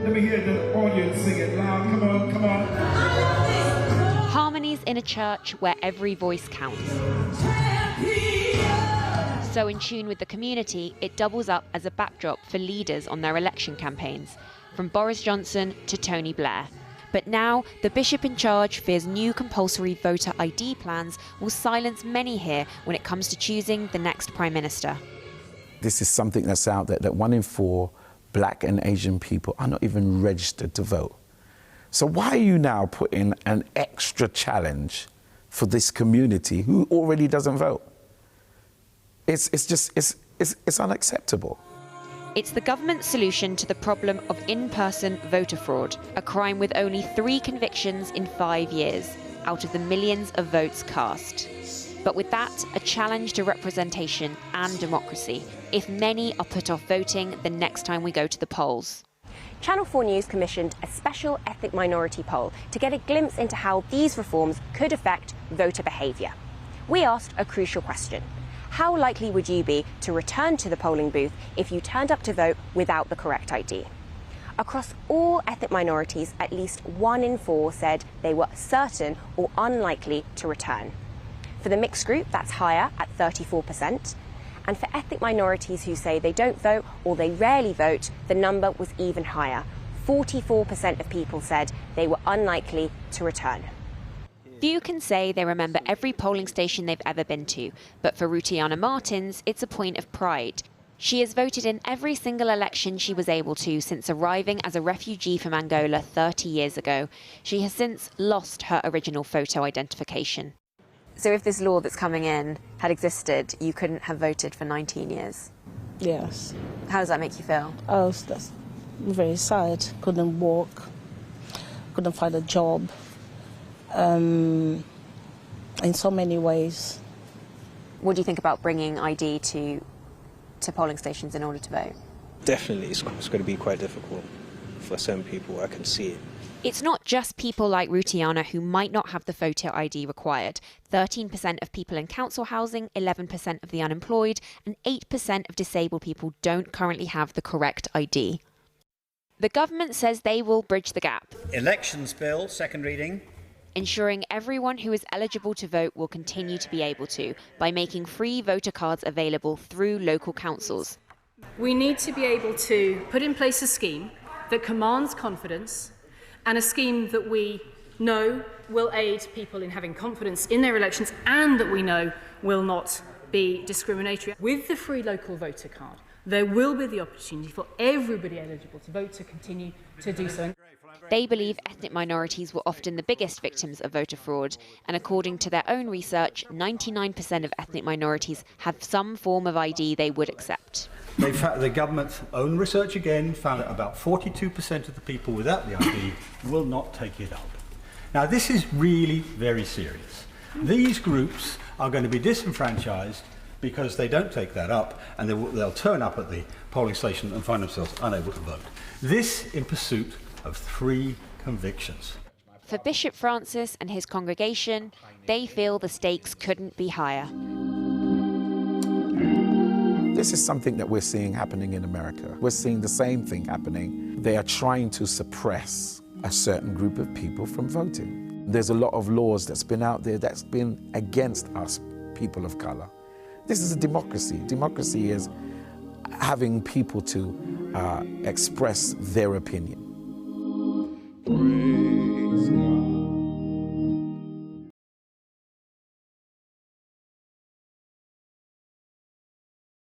Let me hear the audience sing it loud. Come on, come on. Harmonies in a church where every voice counts. So in tune with the community, it doubles up as a backdrop for leaders on their election campaigns, from Boris Johnson to Tony Blair. But now, the bishop in charge fears new compulsory voter ID plans will silence many here when it comes to choosing the next Prime Minister. This is something that's out there, that 1 in 4 Black and Asian people are not even registered to vote. So why are you now putting an extra challenge for this community who already doesn't vote? It's unacceptable. It's the government's solution to the problem of in-person voter fraud, a crime with only 3 convictions in 5 years, out of the millions of votes cast. But with that, a challenge to representation and democracy, if many are put off voting the next time we go to the polls. Channel 4 News commissioned a special ethnic minority poll to get a glimpse into how these reforms could affect voter behaviour. We asked a crucial question. How likely would you be to return to the polling booth if you turned up to vote without the correct ID? Across all ethnic minorities, at least 1 in 4 said they were certain or unlikely to return. For the mixed group, that's higher at 34%. And for ethnic minorities who say they don't vote or they rarely vote, the number was even higher. 44% of people said they were unlikely to return. Few can say they remember every polling station they've ever been to, but for Rutiana Martins, it's a point of pride. She has voted in every single election she was able to since arriving as a refugee from Angola 30 years ago. She has since lost her original photo identification. So if this law that's coming in had existed, you couldn't have voted for 19 years? Yes. How does that make you feel? Oh, that's very sad. Couldn't walk, couldn't find a job, in so many ways. What do you think about bringing ID to polling stations in order to vote? Definitely, it's going to be quite difficult for some people. I can see it. It's not just people like Rutiana who might not have the photo ID required. 13% of people in council housing, 11% of the unemployed, and 8% of disabled people don't currently have the correct ID. The government says they will bridge the gap. Elections bill, second reading. Ensuring everyone who is eligible to vote will continue to be able to by making free voter cards available through local councils. We need to be able to put in place a scheme that commands confidence, and a scheme that we know will aid people in having confidence in their elections and that we know will not be discriminatory. With the free local voter card, there will be the opportunity for everybody eligible to vote to continue to do so. They believe ethnic minorities were often the biggest victims of voter fraud, and according to their own research, 99% of ethnic minorities have some form of ID they would accept. The government's own research again found that about 42% of the people without the ID will not take it up. Now, this is really very serious. These groups are going to be disenfranchised because they don't take that up, and they'll turn up at the polling station and find themselves unable to vote. This in pursuit of 3 convictions. For Bishop Francis and his congregation, they feel the stakes couldn't be higher. This is something that we're seeing happening in America. We're seeing the same thing happening. They are trying to suppress a certain group of people from voting. There's a lot of laws that's been out there that's been against us, people of color. This is a democracy. Democracy is having people to express their opinion.